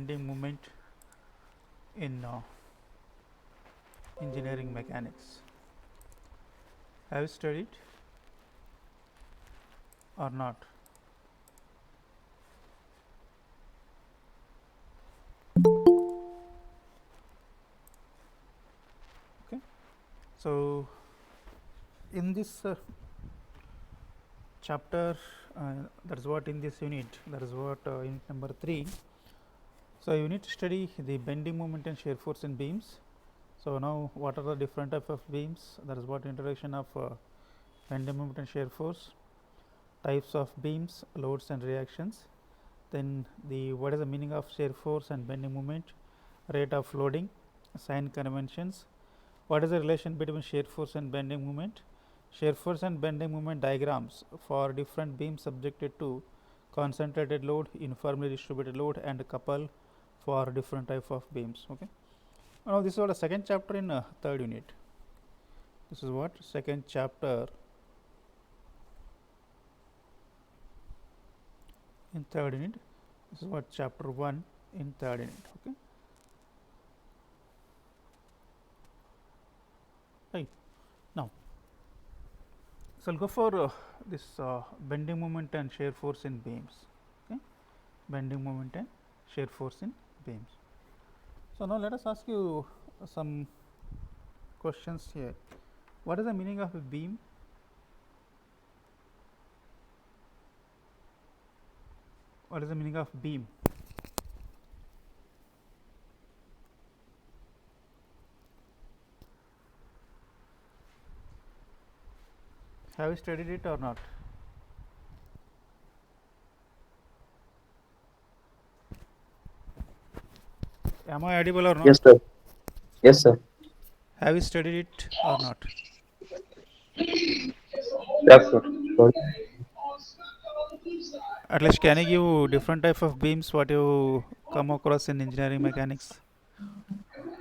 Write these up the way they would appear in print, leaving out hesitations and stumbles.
bending moment in engineering mechanics. Have you studied or not? Okay. So in this chapter, that is what in this unit. That is what unit number 3. So you need to study the bending moment and shear force in beams. So now, what are the different type of beams? That is what introduction of bending moment and shear force, types of beams, loads and reactions. Then the what is the meaning of shear force and bending moment, rate of loading, sign conventions. What is the relation between shear force and bending moment? Shear force and bending moment diagrams for different beams subjected to concentrated load, uniformly distributed load, and couple for different type of beams. Okay. Now this is what a second chapter in third unit. This is what second chapter in third unit. This is what chapter 1 in third unit. Okay. Right. Now, so I'll go for this bending moment and shear force in beams. Okay. Bending moment and shear force in beams. So now let us ask you some questions here. What is the meaning of a beam? What is the meaning of beam? Have you studied it or not? Am I audible or Yes, not? sir. Yes, sir. Have you studied it or not? Yes, sir. Sorry. At least can you give different type of beams what you come across in engineering mechanics?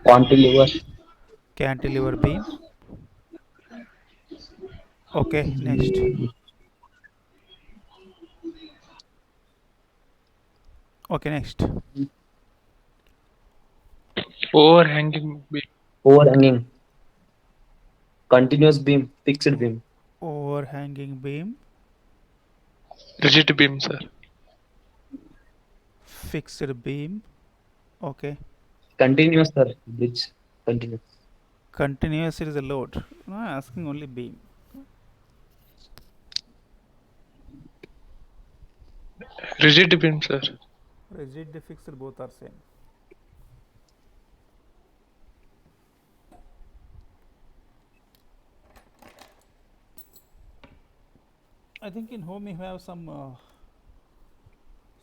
Cantilever. Cantilever beam. Okay, next. Okay, next. Overhanging beam. Overhanging. Continuous beam. Fixed beam. Overhanging beam. Rigid beam, sir. Fixed beam. Okay. Continuous, sir. Bridge. Continuous. Continuous is a load. No, I'm asking only beam. Rigid beam, sir. Rigid, fixed, both are same. I think in home you have some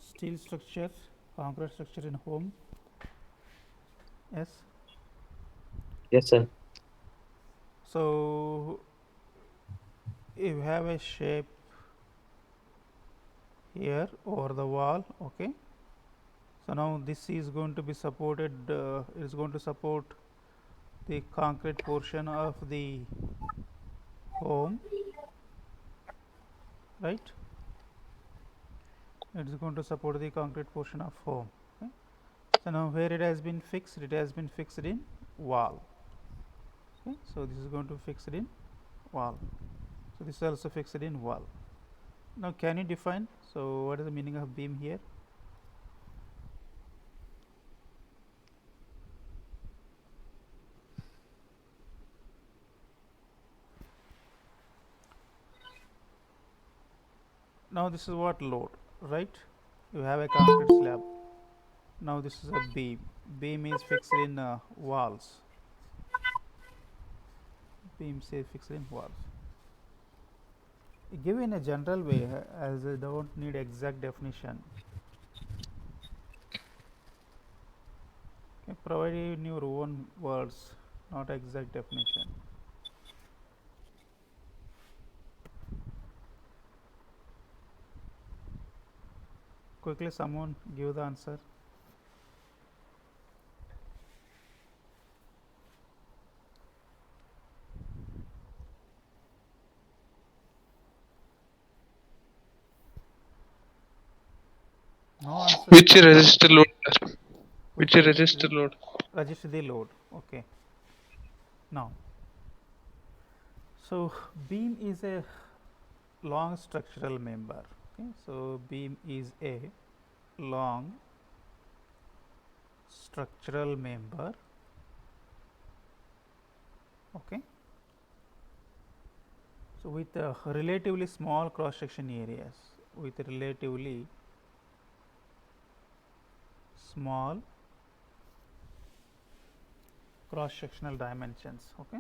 steel structure, concrete structure in home. Yes. Yes, sir. So you have a shape here over the wall. Okay. So now this is going to be supported. It is going to support the concrete portion of the home, right? It is going to support the concrete portion of home. Okay. So now where it has been fixed, it has been fixed in wall. Okay. So this is going to be fixed in wall. So this is also fixed in wall. Now can you define? So what is the meaning of beam here? Now this is what load, right? You have a concrete slab. Now this is a beam. Beam is fixed in walls. Beam is fixed in walls. Give in a general way, as I don't need exact definition. Okay, provide in your own words, not exact definition. Quickly, someone give the answer. No answer. Which resistor load, sir? Which register load? register the load. Okay. Now, so beam is a long structural member. Okay. So beam is a long structural member. Okay. So with relatively small cross section areas, with relatively small cross sectional dimensions. Okay.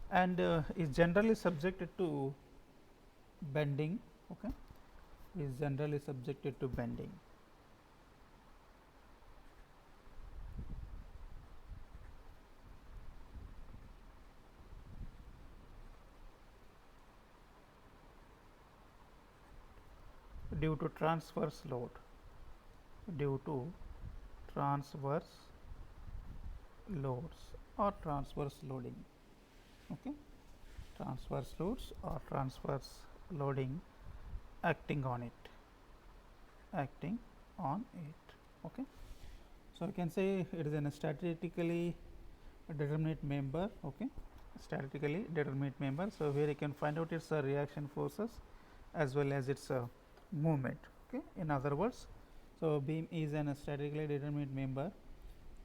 And is generally subjected to bending. Okay. Is generally subjected to bending. Due to transverse load, due to transverse loads or transverse loading. Okay. Transverse loads or transverse loading acting on it, acting on it. Okay. So you can say it is a statically determinate member. Okay. Statically determinate member. So here you can find out its reaction forces as well as its movement. Okay. In other words, so beam is an statically determinate member,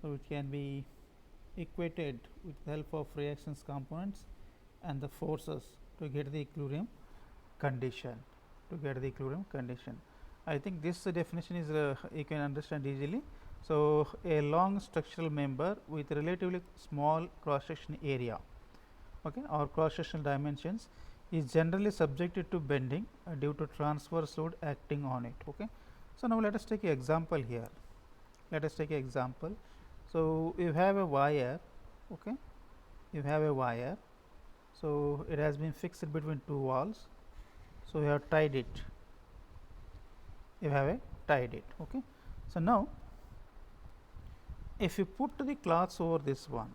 so it can be equated with the help of reactions components and the forces to get the equilibrium condition. To get the equilibrium condition, I think this definition is you can understand easily. So a long structural member with relatively small cross section area, okay, or cross sectional dimensions, is generally subjected to bending due to transverse load acting on it. Okay. So now let us take an example here. Let us take an example. So you have a wire. Okay. You have a wire. So it has been fixed between two walls. So you have tied it. You have tied it. Okay. So now if you put the cloths over this one,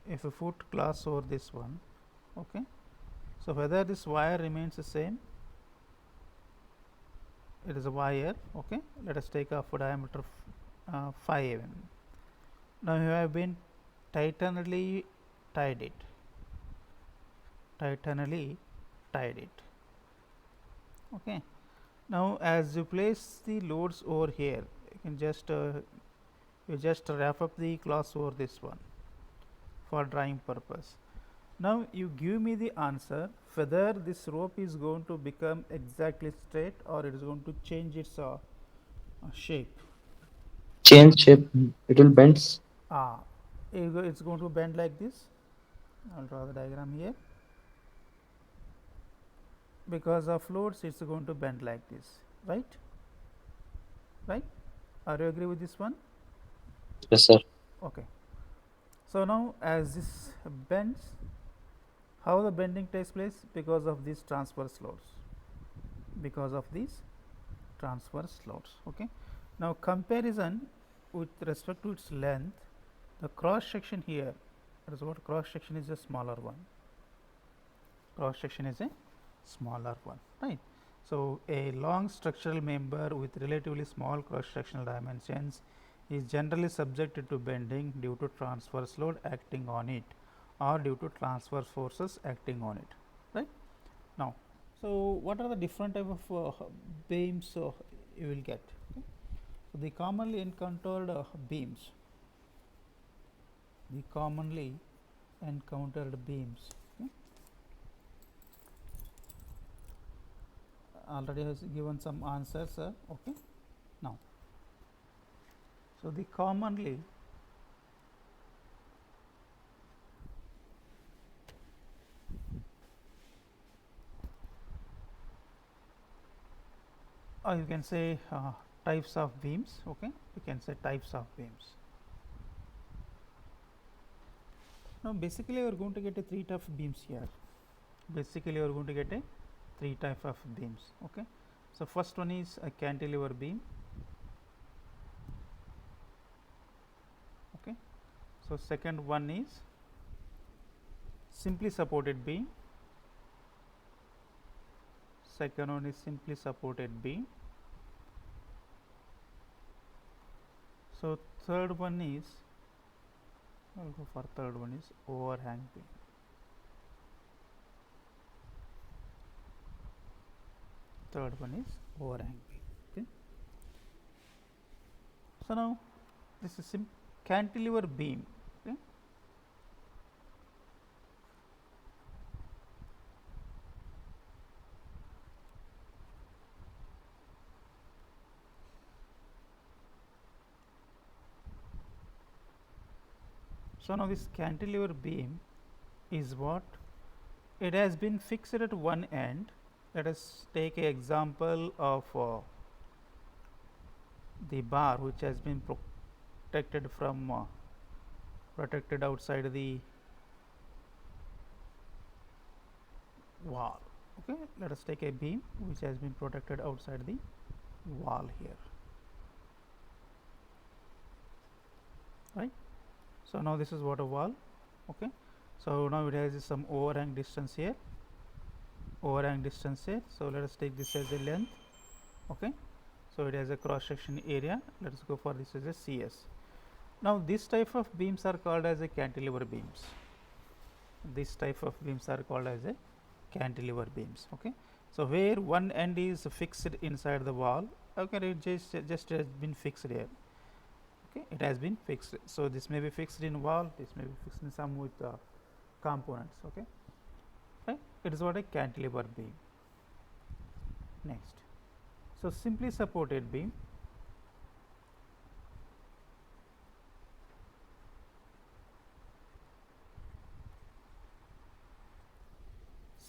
if you put cloths over this one, okay, so whether this wire remains the same, it is a wire. Okay, let us take a diameter 5 mm. Now you have been tightly tied it, tightly tied it. Okay. Now as you place the loads over here, you can just you just wrap up the cloths over this one for drying purpose. Now you give me the answer whether this rope is going to become exactly straight or it is going to change its shape. Change shape. It will bend. Ah, it's going to bend like this. I'll draw the diagram here. Because of loads, it's going to bend like this, right? Right? Are you agree with this one? Yes, sir. Okay. So now as this bends, how the bending takes place? Because of these transverse loads. Because of these transverse loads. Okay. Now comparison with respect to its length, the cross section here, that is what cross section is a smaller one. Cross section is a smaller one, right? So a long structural member with relatively small cross sectional dimensions is generally subjected to bending due to transverse load acting on it or due to transverse forces acting on it, right? Now, so what are the different type of beams you will get? Okay. So the commonly encountered beams, the commonly encountered beams. Okay. Already has given some answers. Okay. Now, so the commonly you can say types of beams. Okay, you can say types of beams. Now basically we are going to get a three type of beams here. Basically we are going to get a three type of beams. Okay, so first one is a cantilever beam. Okay, so second one is simply supported beam, second one is simply supported beam. So third one is, I'll go for third one is overhang beam. Third one is overhang beam. Okay. So now this is cantilever beam. Okay. So now this cantilever beam is what? It has been fixed at one end. Let us take an example of the bar which has been protected from protected outside the wall. Okay, let us take a beam which has been protected outside the wall here, right? So now this is what a wall. Okay, so now it has some overhang distance here, overhang distance here. So let us take this as a length. Okay, so it has a cross section area. Let us go for this as a CS. Now this type of beams are called as a cantilever beams. This type of beams are called as a cantilever beams. Okay, so where one end is fixed inside the wall, okay, it just has been fixed here. Okay, it has been fixed. So this may be fixed in wall, this may be fixed in some with components. Okay, right, it is what a cantilever beam. Next, so simply supported beam.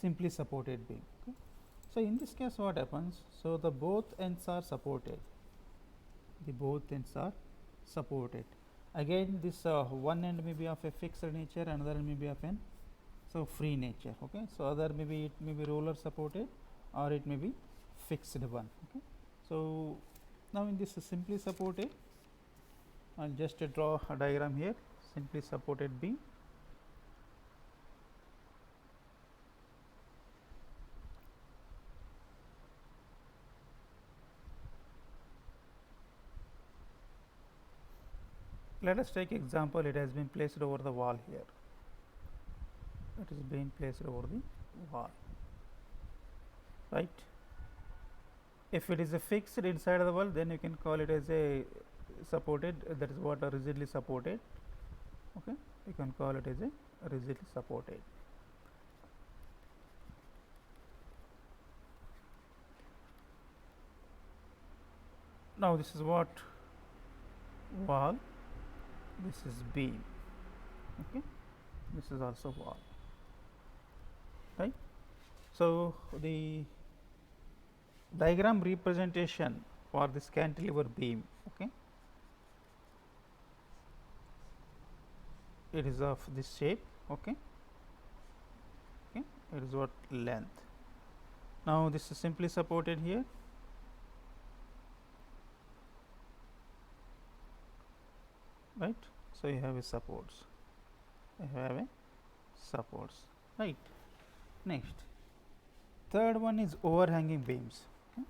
Simply supported beam. Okay. So in this case what happens? So the both ends are supported. The both ends are supported. Again this one end may be of a fixed nature, another may be of an free nature. Okay. So other maybe it may be roller supported or it may be fixed one. Okay. So now in this simply supported, I'll just draw a diagram here. Simply supported beam. Let us take example, it has been placed over the wall here. It is being placed over the wall, right? If it is a fixed inside of the wall, then you can call it as a supported, that is what, a rigidly supported. Okay, you can call it as a rigidly supported. Now this is what wall, this is beam. Okay, this is also wall, right? So the diagram representation for this cantilever beam, okay, it is of this shape. Okay, okay, it is what length. Now this is simply supported here. Right, so you have a supports, right. Next, third one is overhanging beams. Okay.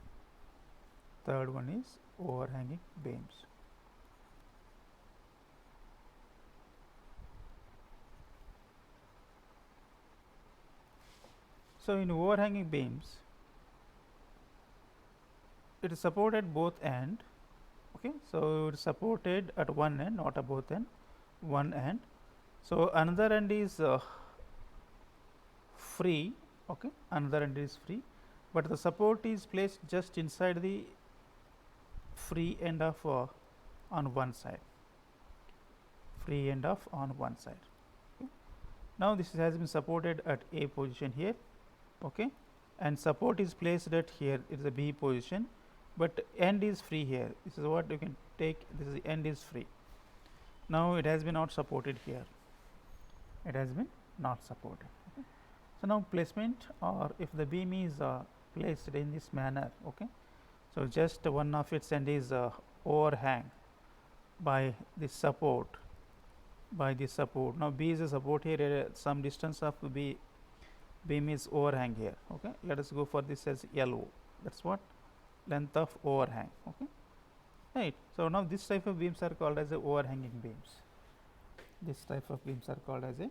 Third one is overhanging beams. So in overhanging beams, it is supported both end. Okay, so it is supported at one end, not at both end, one end. So another end is free. Okay, another end is free, but the support is placed just inside the free end of on one side. Free end of on one side. Okay. Now this has been supported at A position here. Okay, and support is placed at here. It is a B position, but end is free here. This is what you can take. This is the end is free. Now it has been not supported here. It has been not supported. Okay. So now placement, or if the beam is placed in this manner. Okay. So just one of its end is overhang by the support. by the support. Now B is a support here, some distance of beam is overhang here. Okay, let us go for this as LO. That's what length of overhang. Okay, right. So now this type of beams are called as a overhanging beams. This type of beams are called as a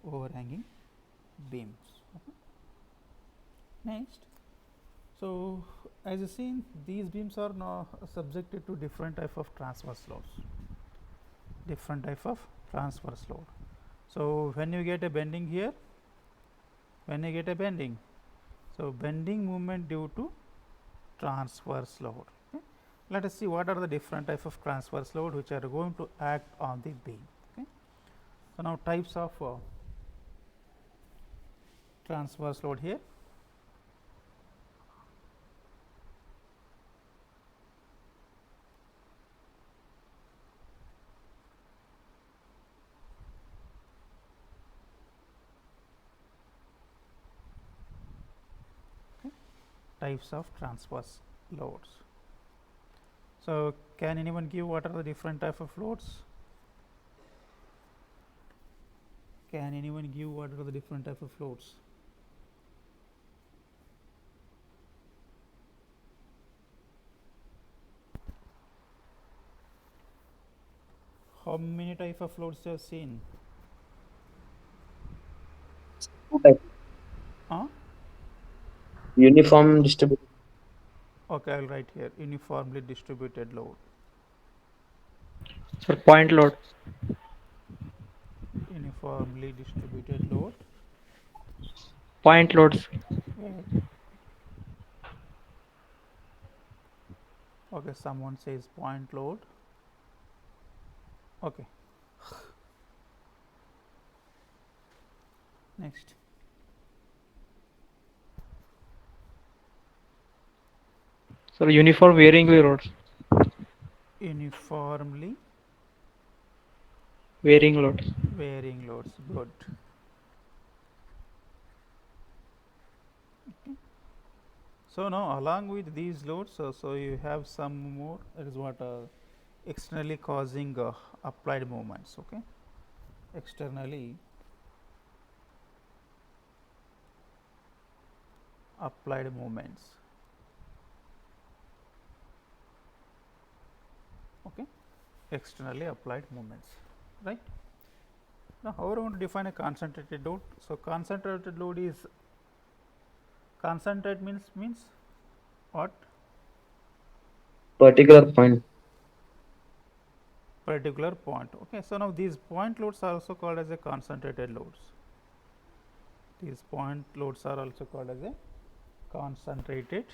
overhanging beams. Okay. Next, so as you seen, these beams are now subjected to different type of transverse loads. Different type of transverse load. So when you get a bending here, so bending moment due to transverse load. Okay. Let us see what are the different type of transverse load which are going to act on the beam. Okay. So now types of transverse load here. Types of transverse loads. So can anyone give what are the different type of loads? Can anyone give what are the different type of loads? How many type of loads you have seen? Two types. Huh? Uniform distributed. Okay, I will write here uniformly distributed load. Sir, point load. Uniformly distributed load. Point loads. Where? Okay, someone says point load. Okay. Next. Sir, uniform varying loads. Uniformly Varying loads. varying loads. Good. Okay. So now along with these loads, so you have some more. That is what externally causing applied moments. Okay. Externally applied moments. Okay, externally applied moments, right? Now, how are we going to define a concentrated load? So, concentrated load is concentrate means what? Particular point. Particular point. Okay, so now these point loads are also called as a concentrated loads. These point loads are also called as a concentrated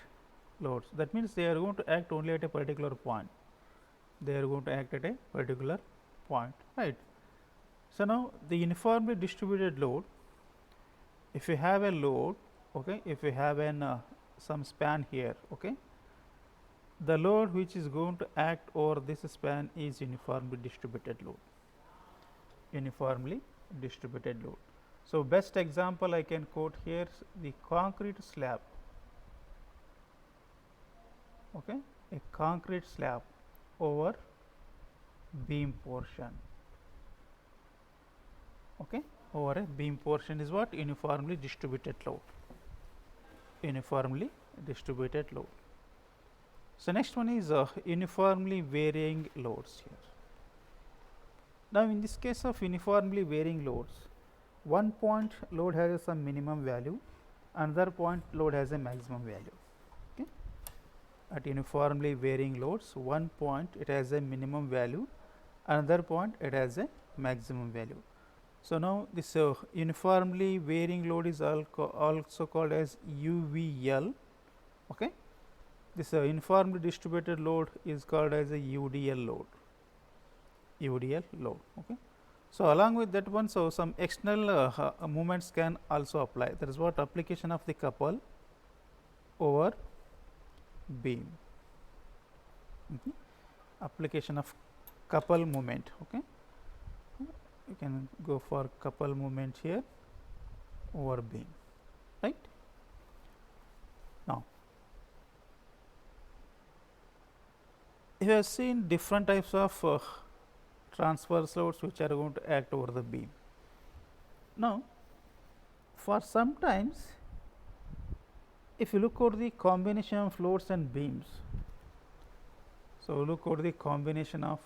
loads. That means they are going to act only at a particular point. They are going to act at a particular point, right? So now the uniformly distributed load, if you have a load, okay, if you have an some span here, okay, the load which is going to act over this span is uniformly distributed load. Uniformly distributed load. So best example I can quote here, the concrete slab, okay, a concrete slab over beam portion, okay, over a beam portion is what? Uniformly distributed load. Uniformly distributed load. So next one is uniformly varying loads here. Now in this case of uniformly varying loads, one point load has some minimum value, another point load has a maximum value. Okay. At uniformly varying loads, one point it has a minimum value, another point it has a maximum value. So now this uniformly varying load is also called as UVL. Okay. This uniformly distributed load is called as a UDL load. UDL load. Okay. So along with that one, so some external movements can also apply. That is what application of the couple over beam. Application of couple moment. Okay. You can go for couple movement here over beam, right? Now, you have seen different types of transverse loads which are going to act over the beam. Now, for sometimes if you look over the combination of loads and beams, so look over the combination of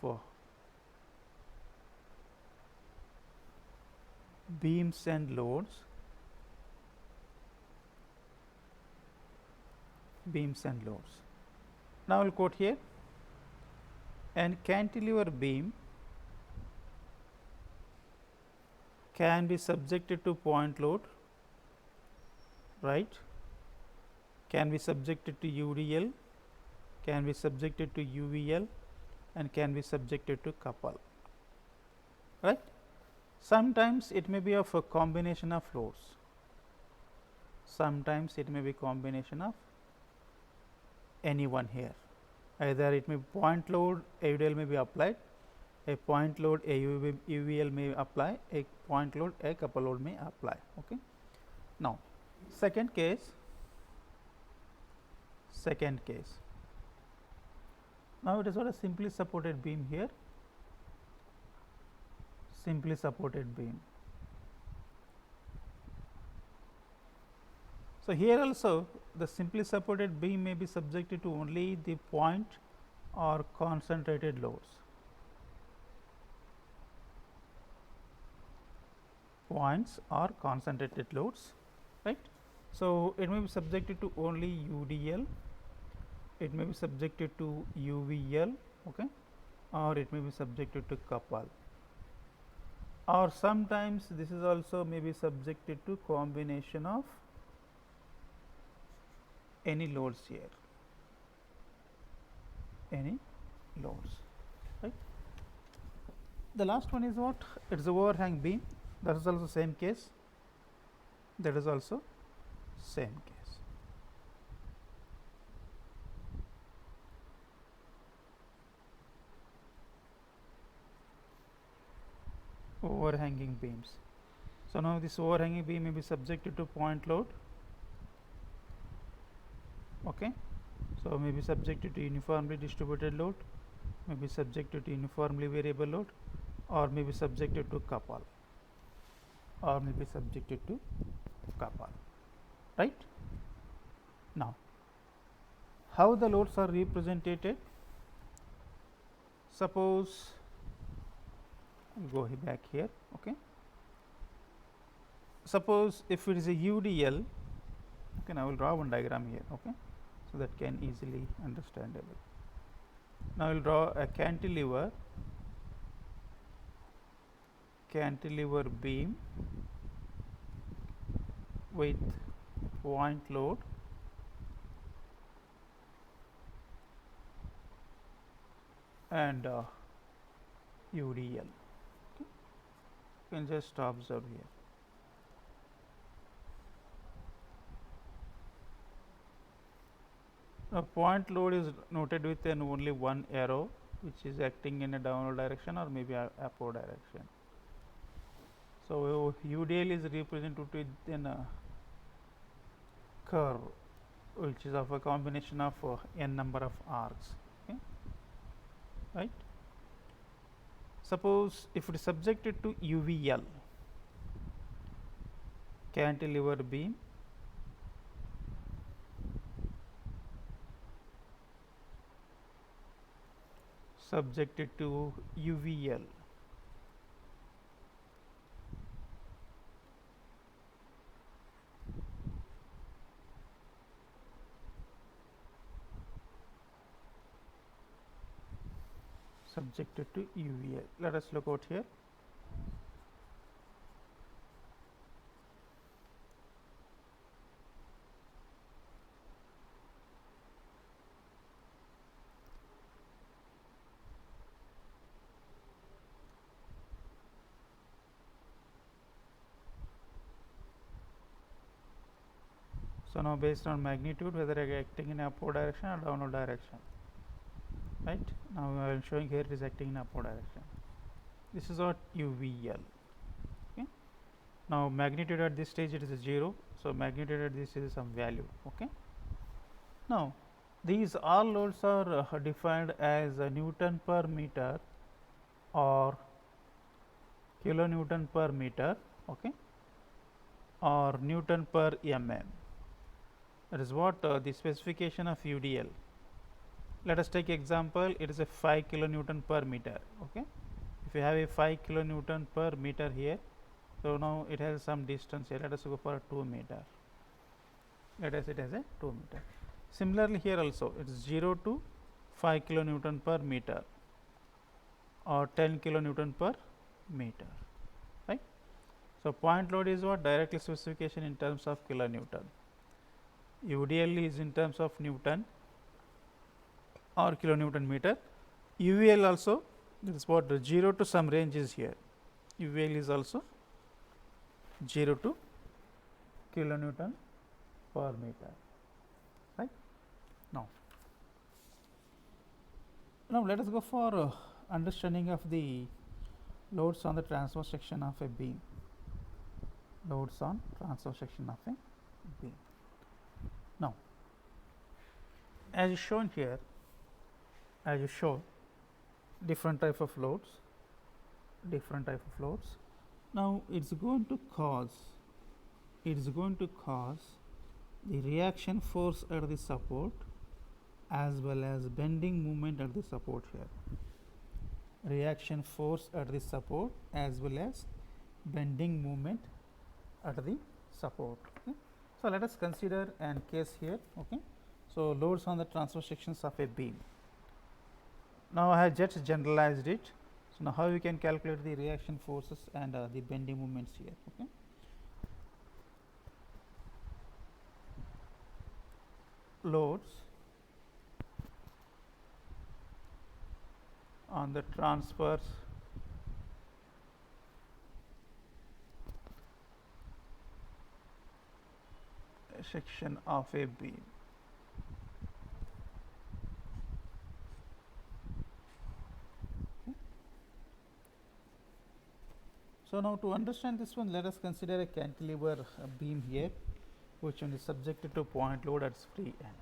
beams and loads, Now, I will quote here, an cantilever beam can be subjected to point load, right, can be subjected to UDL, can be subjected to UVL, and can be subjected to couple, right. Sometimes it may be of a combination of loads, sometimes it may be combination of any one here, either it may be point load, UDL may be applied, a point load, a UVL may apply, a point load, a couple load may apply. Okay. Now, second case, now it is not a simply supported beam here, simply supported beam. So, here also the simply supported beam may be subjected to only the point or concentrated loads, points or concentrated loads, right. So, it may be subjected to only UDL, it may be subjected to UVL, okay, or it may be subjected to couple, or sometimes this is also may be subjected to combination of any loads here, any loads, right. The last one is what? It is a overhang beam, that is also same case, that is also same case. Overhanging beams. So, now this overhanging beam may be subjected to point load, okay. So, may be subjected to uniformly distributed load, may be subjected to uniformly variable load, or may be subjected to couple, right. Now, how the loads are represented? Suppose go back here, okay. Suppose if it is a UDL, okay, now I will draw one diagram here, okay, so that can easily understandable. Now, I will draw a cantilever beam with point load and UDL. Okay. You can just observe here. Now, point load is noted with an only one arrow which is acting in a downward direction or maybe upward direction. So, UDL is represented with a curve which is of a combination of n number of arcs, okay, right. Suppose if it is subjected to UVL, cantilever beam, subjected to UVL, subjected to UVL. Let us look out here. So, now based on magnitude whether acting in upward direction or downward direction, right. Now, I am showing here it is acting in upward direction. This is what UVL. Okay. Now, magnitude at this stage it is 0. So, magnitude at this is some value. Okay. Now, these all loads are defined as Newton per meter or kilonewton per meter, okay, or Newton per mm. That is what the specification of UDL. Let us take example, it is a 5 kilonewton per meter, okay. If you have a 5 kilonewton per meter here, so now it has some distance here, let us go for a 2 meter, let us it as a 2 meter. Similarly here also it is 0 to 5 kilonewton per meter or 10 kilonewton per meter, right. So point load is what? Directly specification in terms of kilonewton. UDL is in terms of Newton or kilonewton meter. UVL also, this is what, the 0 to some range is here. UVL is also 0 to kilonewton per meter, right. Now let us go for understanding of the loads on the transverse section of a beam. Loads on transverse section of a beam. Now, as is shown here, as you show different type of loads, now it's going to cause the reaction force at the support as well as bending moment at the support here. Reaction force at the support as well as bending moment at the support. Okay. So let us consider an case here. Okay. So loads on the transverse sections of a beam. Now I have just generalized it. So now how you can calculate the reaction forces and the bending moments here. Okay. Loads on the transverse section of a beam. So now to understand this one, let us consider a cantilever beam here, which one is subjected to point load at its free end.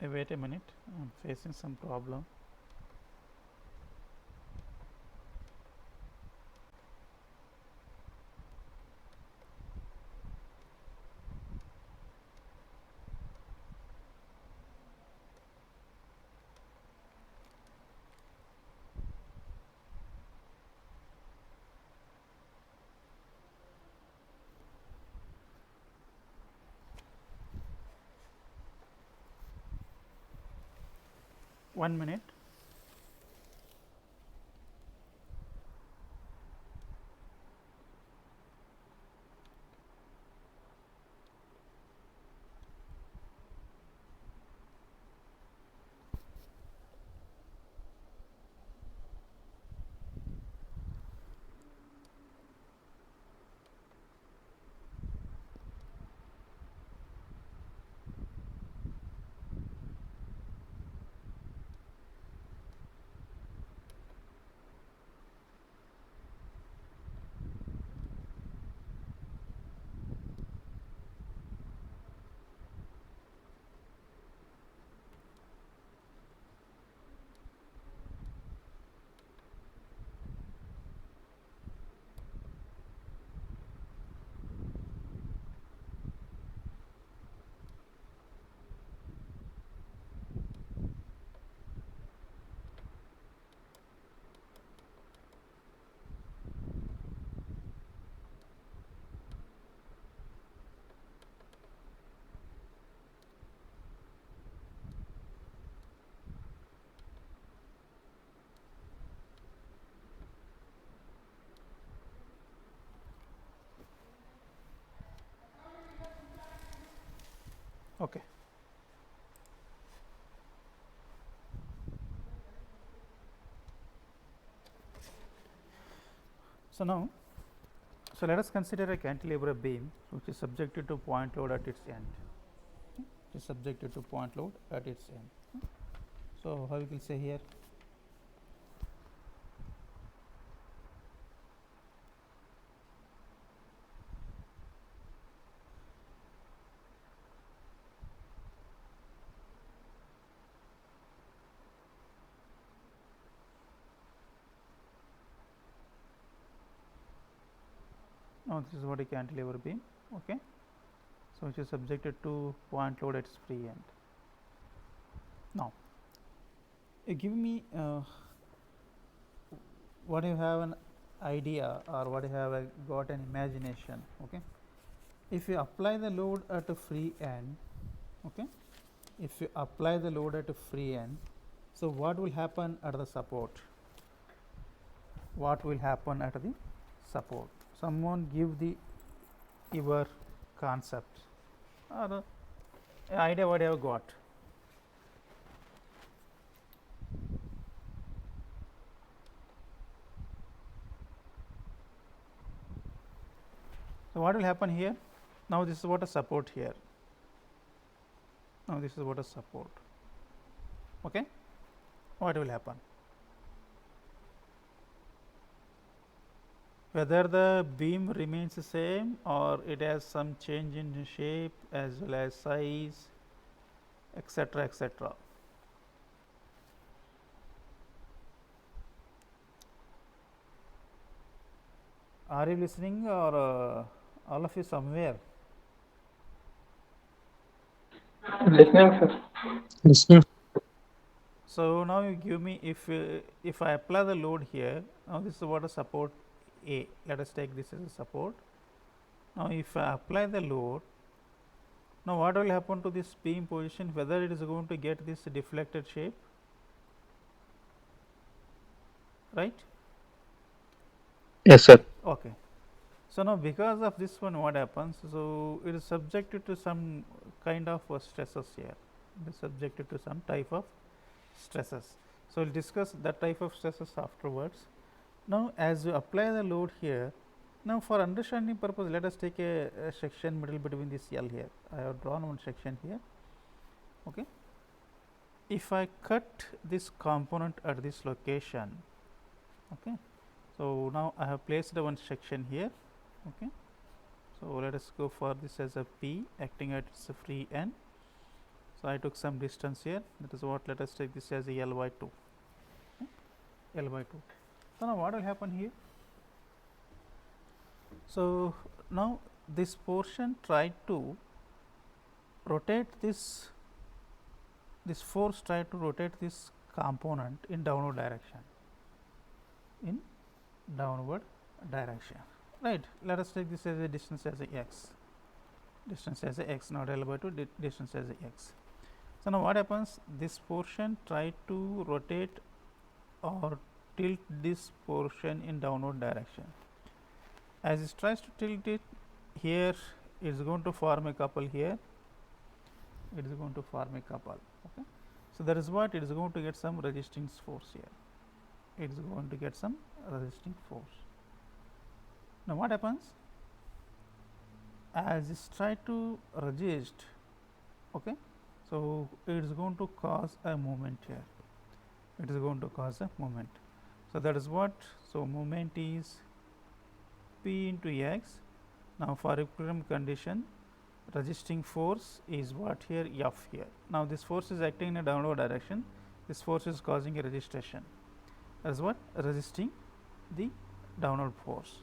Wait a minute, I am facing some problem. One minute. Okay. So now, so let us consider a cantilever beam which is subjected to point load at its end. It is subjected to point load at its end. So how we will say here? Now this is what a cantilever beam. Okay. So which is subjected to point load at its free end. Now, give me what you have an idea or what you have got an imagination. Okay. If you apply the load at a free end, okay, if you apply the load at a free end, so what will happen at the support? What will happen at the support? Someone give the your concept or the idea what you have got. So what will happen here? Now this is what a support here. Now this is what a support. Okay. What will happen? Whether the beam remains the same or it has some change in shape as well as size, etc., etc. Are you listening or all of you somewhere? Listening, sir. Listening. So now you give me if I apply the load here. Now this is what a support A. Let us take this as a support. Now if I apply the load, now what will happen to this beam position? Whether it is going to get this deflected shape, right? Yes, sir. Okay. So now because of this one, what happens? So it is subjected to some kind of stresses here. It is subjected to some type of stresses. So we'll discuss that type of stresses afterwards. Now as you apply the load here, now for understanding purpose, let us take a section middle between this L here. I have drawn one section here. Okay. If I cut this component at this location, okay. So now I have placed one section here. Okay. So let us go for this as a P acting at its free end. So I took some distance here. That is what. Let us take this as a L by 2. Okay. L by 2. So now what will happen here? So now this portion tried to rotate this force tried to rotate this component in downward direction. In downward direction, right? Let us take this as a distance as a x. Distance as a x, not L by 2. Distance as a x. So now what happens? This portion tried to rotate or tilt this portion in downward direction. As it tries to tilt it, here it is going to form a couple here. It is going to form a couple. Okay. So that is what it is going to get some resisting force here. It is going to get some resisting force. Now what happens? As it tries to resist, okay. So it is going to cause a movement here. It is going to cause a movement. So that is what. So movement is P into x. Now for equilibrium condition, resisting force is what here? F here. Now this force is acting in a downward direction. This force is causing a resistance. That is what? Resisting the downward force.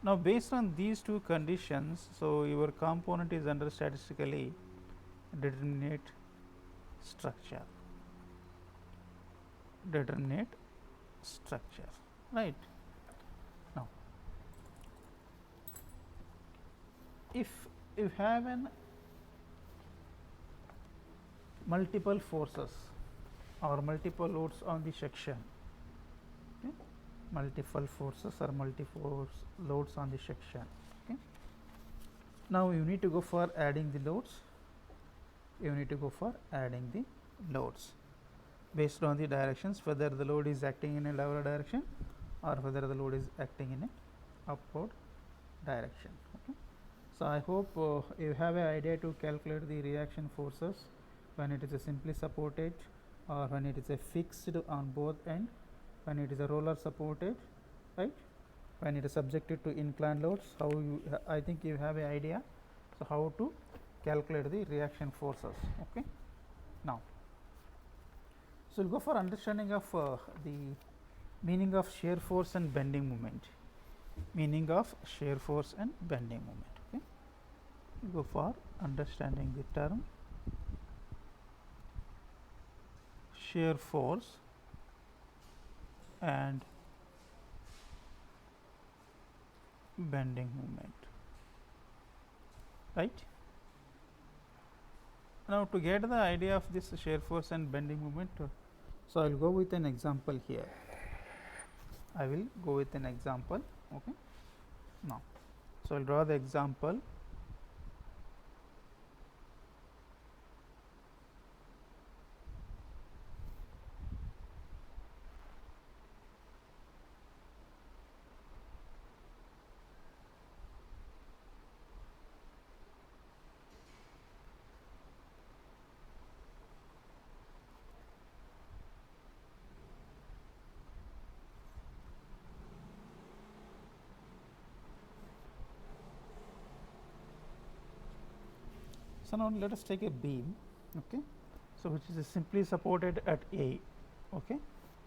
Now based on these two conditions, so your component is under statistically determinate structure. Determinate structure, right? Now if you have an multiple forces or multiple loads on the section, okay? Multiple forces or multi-force loads on the section, okay? Now you need to go for adding the loads. you need to go for adding the loads based on the directions, whether the load is acting in a downward direction or whether the load is acting in a upward direction. Okay. So, I hope you have an idea to calculate the reaction forces when it is a simply supported or when it is a fixed on both end, when it is a roller supported, right, when it is subjected to inclined loads. How you I think you have an idea. So, how to calculate the reaction forces. Okay. Now, so, we will go for understanding of the meaning of shear force and bending moment. Meaning of shear force and bending moment. Okay. We will go for understanding the term shear force and bending moment. Right. Now, to get the idea of this shear force and bending moment, so I will go with an example here. I will go with an example. Okay. Now, so I will draw the example. So, now let us take a beam, okay, so which is simply supported at A, okay,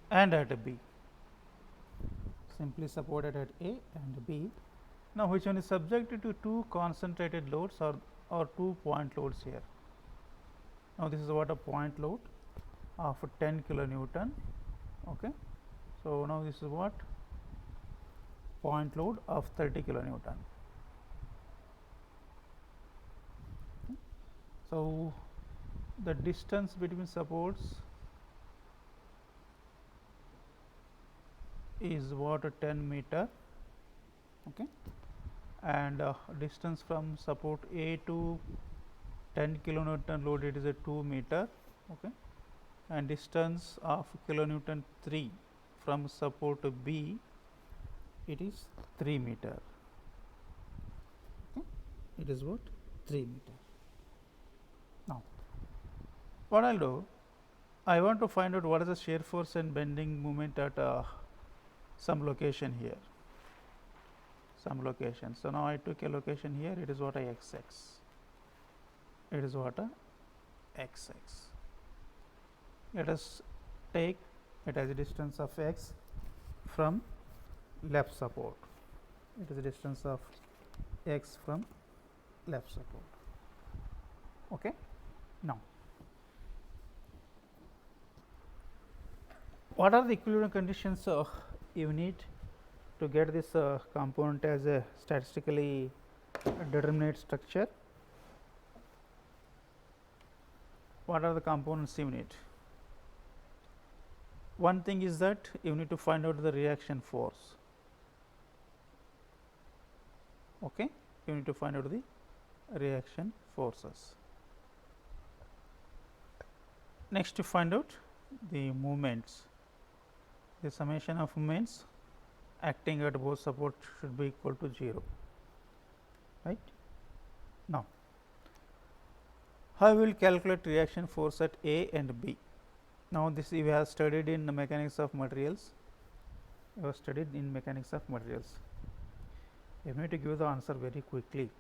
and at B, simply supported at A and B. Now, which one is subjected to two concentrated loads or 2 point loads here. Now, this is what a point load of 10 kilonewton, okay. So, now this is what point load of 30 kilonewton. So, the distance between supports is what 10 meter, okay, and distance from support A to 10 kilonewton load, it is a 2 meter, okay, and distance of kilonewton 3 from support B, it is 3 meter, okay, it is what 3 meter. Now, what I will do, I want to find out what is the shear force and bending moment at some location here, some location. So, now I took a location here, it is what a x x, it is what a x x. Let us take it as a distance of x from left support, it is a distance of x from left support. Okay. Now, what are the equilibrium conditions you need to get this component as a statistically determinate structure? What are the components you need? One thing is that you need to find out the reaction force. Okay, you need to find out the reaction forces. Next, to find out the moments, the summation of moments acting at both support should be equal to 0, right. Now, how we will calculate reaction force at A and B? Now, this we have studied in the mechanics of materials, you have studied in mechanics of materials. You need to give the answer very quickly,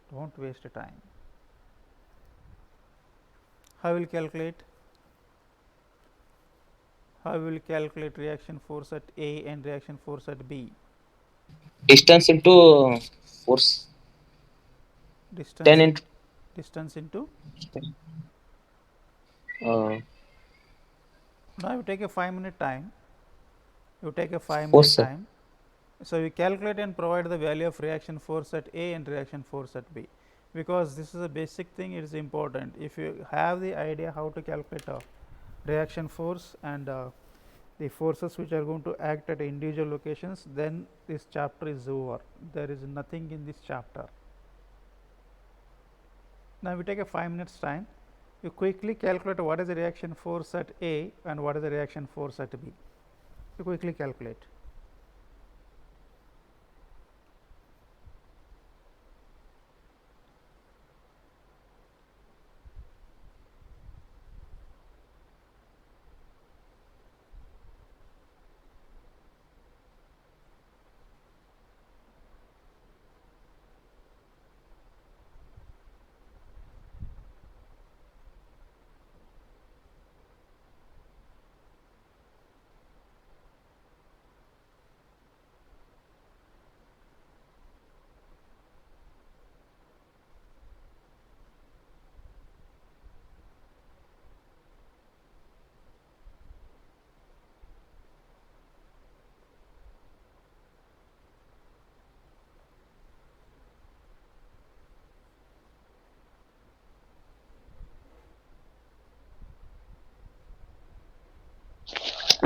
do not waste time. How will calculate? How will calculate reaction force at A and reaction force at B? Distance into force. Distance 10 into distance into. uh, Now, you take a 5-minute time. You take a 5-minute force, sir. time. So, you calculate and provide the value of reaction force at A and reaction force at B, because this is a basic thing, it is important. If you have the idea how to calculate a reaction force and the forces which are going to act at individual locations, then this chapter is over. There is nothing in this chapter. Now we take a 5 minutes time. You quickly calculate what is the reaction force at A and what is the reaction force at B. You quickly calculate.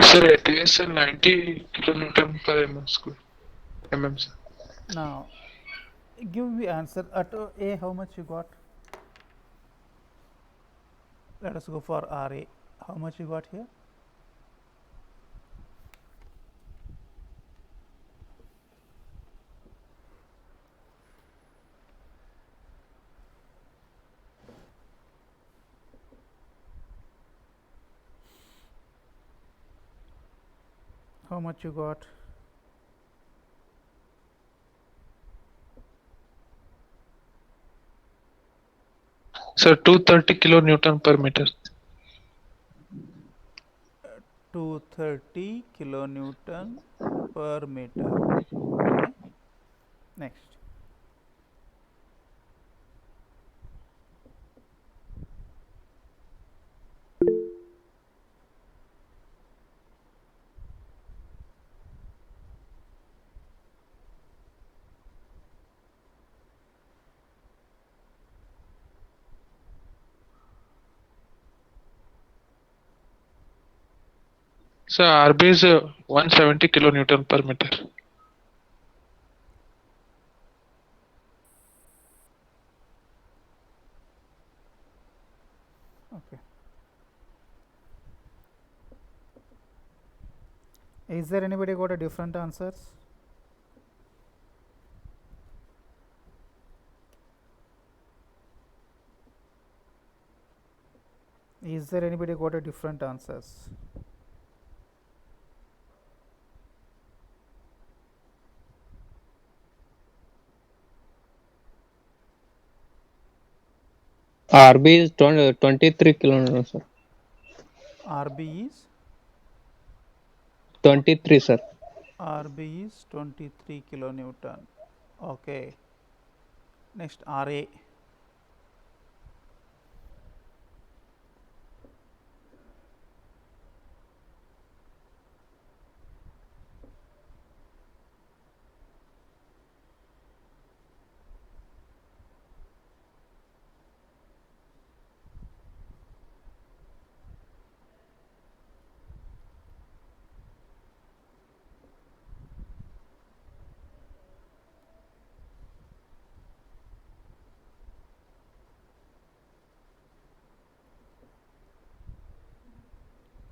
Sir, at ASL 90 kilonewton per mm, sir. Now give me answer at A how much you got. Let us go for RA. How much you got here? How much you got? Sir, 230 kilonewton per meter. 230 kilonewton per meter. Okay. Next. Sir, RB is 170 kilonewton per meter. Okay. Is there anybody got a different answers? Is there anybody got a different answers? RB is 23 kilonewton, sir. RB is 23, sir. RB is 23 kilonewton. Okay. Next RA.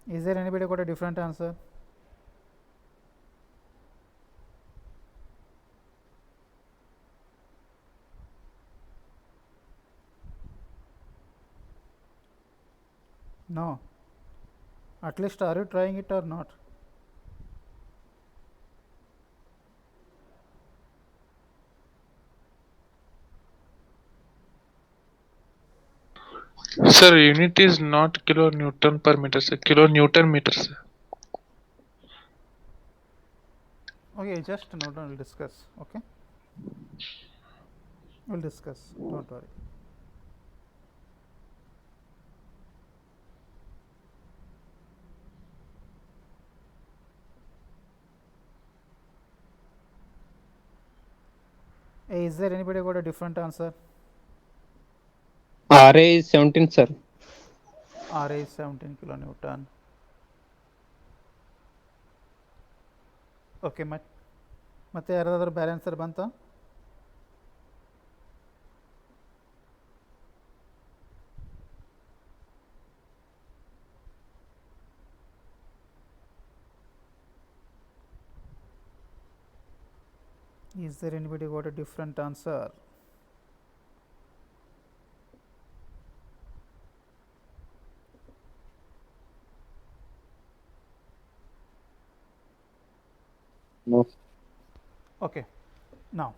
Is there anybody got a different answer? No. At least are you trying it or not? Sir, unit is not kilonewton per meter, sir. Kilonewton meter, sir. Okay, just note down, we'll discuss. Okay. We'll discuss. Don't worry. Hey, is there anybody got a different answer? RA is 17, sir. RA is 17 kilonewton. Okay, ಮತ್ತೆ ಯಾರಾದರೂ ಬೇರೆ answer ಬಂತಾ? Is there anybody got a different answer? No. Okay. Now,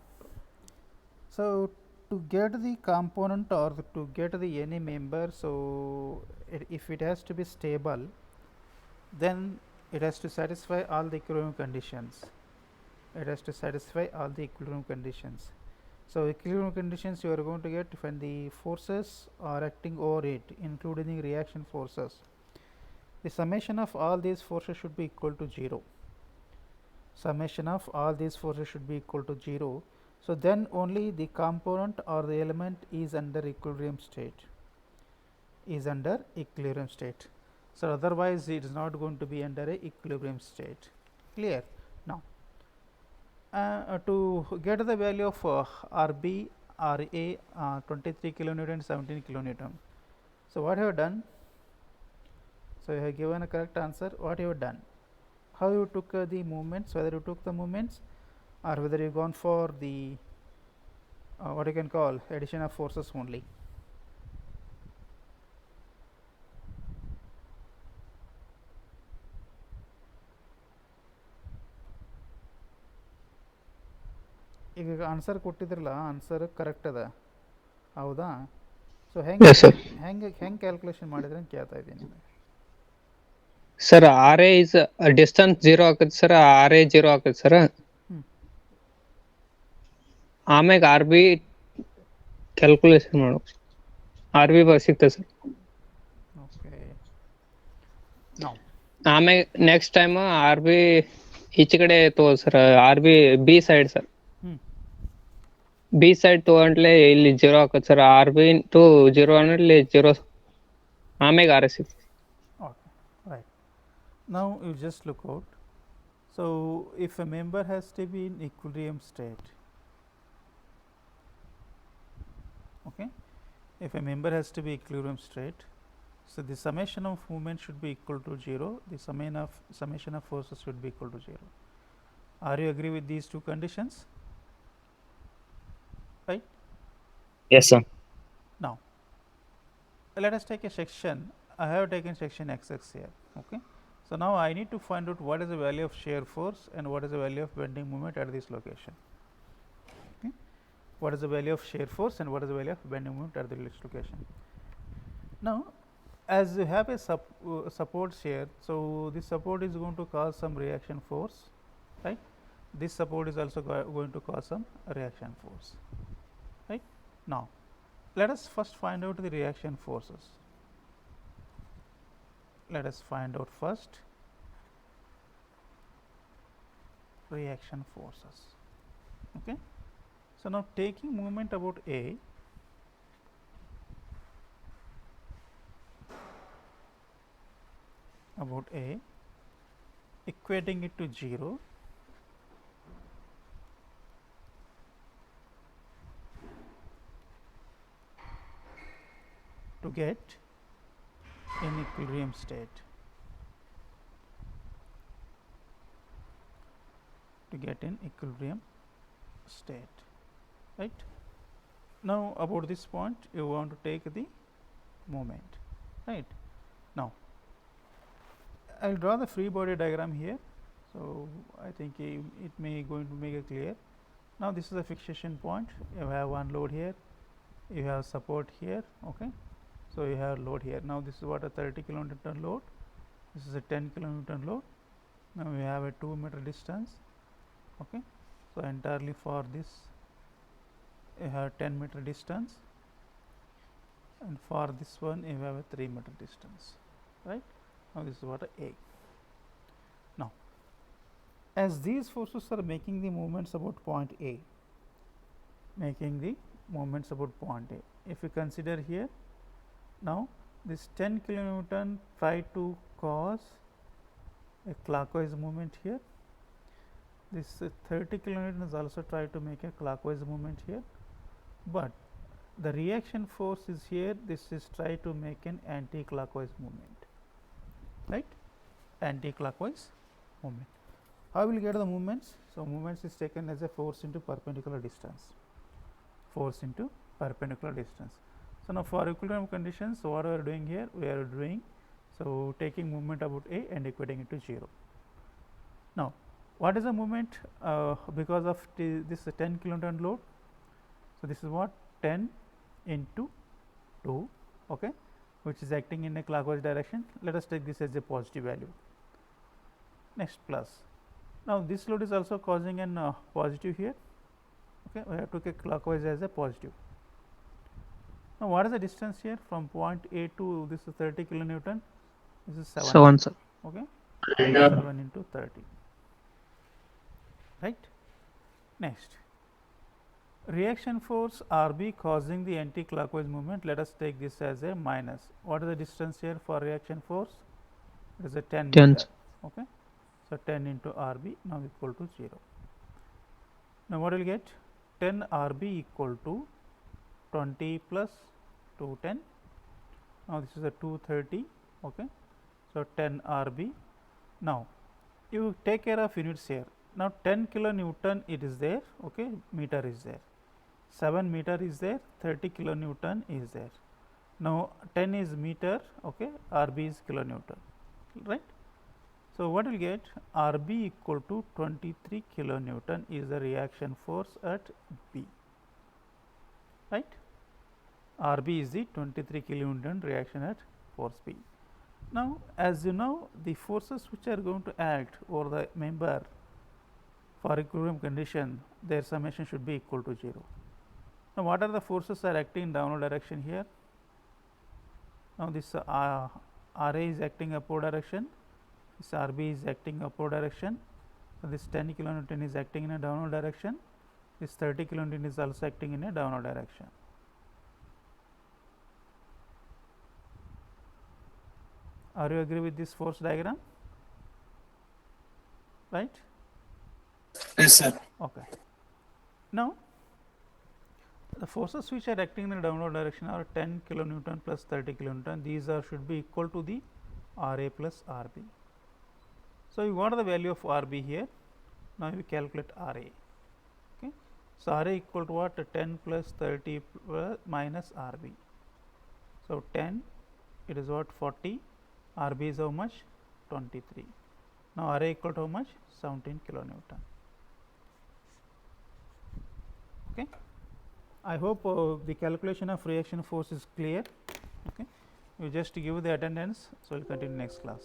so to get the component or to get the any member, so if it has to be stable, then it has to satisfy all the equilibrium conditions. It has to satisfy all the equilibrium conditions. So equilibrium conditions you are going to get when the forces are acting over it, including the reaction forces. The summation of all these forces should be equal to 0. Summation of all these forces should be equal to 0. So then only the component or the element is under equilibrium state. So otherwise it is not going to be under a equilibrium state. Clear? Now, to get the value of RB, RA, 23 kilonewton, 17 kilonewton. So what you have done? So you have given a correct answer. What you have done? How you took the movements? Whether you took the movements or whether you gone for the what you can call addition of forces only. ಈಗ answer ಕೊಟ್ಟಿದ್ರಲ್ಲ answer correct ಅದ ಹೌದಾ so ಹೆಂಗೆ Yes, sir. ಹೆಂಗೆ calculation ಮಾಡಿದ್ರೆ ಅಂತ ಕೇಳ್ತಾ ಇದ್ದೀನಿ sir R A is distance 0 ಆಕೈತಿ ಸರ್, ಆರ್ ಎ 0 ಆಕೈತಿ ಸರ್. ಆಮ್ಯಾಗ ಆರ್ ಬಿ ಕ್ಯಾಲ್ಕುಲೇಷನ್ ಮಾಡ್ಬೇಕು. ಆರ್ ಬಿ ಸಿಗ್ತದೆ ಸರ್. ಓಕೆ ನೋ ಆಮ್ಯಾಗ ನೆಕ್ಸ್ಟ್ ಟೈಮ್ ಆರ್ ಬಿ ಈಚೆ ಕಡೆ ತಗೋದು sir, R B B side sir. B side ತಗೊಂಡ್ಲೆ ಇಲ್ಲಿ 0 ಆಕತ್ ಸರ್. ಆರ್ ಬಿ ಟು 0 ಅನ್ನಲ್ಲಿ 0 ಆಮ್ಯಾಗ ಆರ್ ಎ ಸಿಗ್ತದೆ. Okay, right. Now you just look out. So if a member has to be in equilibrium state, okay, if a member has to be equilibrium state, so the summation of movement should be equal to 0. The summation of forces should be equal to 0. Are you agree with these two conditions? Right. Yes, sir. Now, let us take a section. I have taken section XX here. Okay. So now I need to find out what is the value of shear force and what is the value of bending moment at this location. Okay. What is the value of shear force and what is the value of bending moment at this location. Now, as you have a support shear, so this support is going to cause some reaction force, right? This support is also going to cause some reaction force, right? Now, let us first find out the reaction forces. Let us find out first reaction forces. Okay. So now taking moment about A, equating it to 0, to get in equilibrium state. Right. Now about this point you want to take the moment, right? Now I will draw the free body diagram here, so I think it may going to make it clear. Now this is a fixation point. You have one load here, you have support here, okay. So you have load here. Now this is what a 30 kilonewton load, this is a 10 kilonewton load. Now we have a 2 meter distance, okay. So entirely for this you have 10 meter distance, and for this one you have a 3 meter distance, right? Now this is what a. Now as these forces are making the movements about point A, if you consider here, now this 10 kilonewton try to cause a clockwise movement here, this 30 kilonewton is also try to make a clockwise movement here, but the reaction force is here, this is try to make an anti-clockwise movement, right? Anti-clockwise movement. How will get the movements? So movements is taken as a force into perpendicular distance. Force into perpendicular distance. So now for equilibrium conditions, so what we are doing here? We are doing so taking movement about A and equating it to 0. Now, what is the movement because of this 10 kilonewton load? So this is what 10 into 2, okay, which is acting in a clockwise direction. Let us take this as a positive value. Next plus. Now this load is also causing an positive here. Okay, we have to take clockwise as a positive. Now what is the distance here from point A to this is 30 kilonewton? This is 7. 7, sir. Okay, 7 into 30. Right. Next, reaction force RB causing the anti-clockwise movement. Let us take this as a minus. What is the distance here for reaction force? It is a 10 10. meter. Okay, so 10 into RB now equal to 0. Now what will get? 10 RB equal to 20 plus 210. Now this is a 230. Okay, so 10 RB. Now you take care of units here. Now 10 kilonewton it is there, okay, meter is there, 7 meter is there, 30 kilonewton is there. Now 10 is meter, okay, RB is kilonewton, right. So what will get? RB equal to 23 kilonewton is the reaction force at B, right. RB is the 23 kilonewton reaction at force B. Now as you know, the forces which are going to act over the member for equilibrium condition, their summation should be equal to 0. Now what are the forces are acting in downward direction here? Now this RA is acting upward direction, this RB is acting upward direction. So this 10 kilonewton is acting in a downward direction, this 30 kilonewton is also acting in a downward direction. Are you agree with this force diagram? Right? Yes, sir. Okay. Now the forces which are acting in the downward direction are 10 kilonewton plus 30 kilonewton. These are should be equal to the RA plus RB. So you got the value of RB here. Now you calculate RA. Okay. So RA equal to what? 10 plus 30 plus minus RB. So 10, it is what? 40. RB is how much? 23. Now RA equal to how much? 17 kilonewton. Okay. I hope the calculation of reaction force is clear. Okay. You just give the attendance. So we'll continue next class.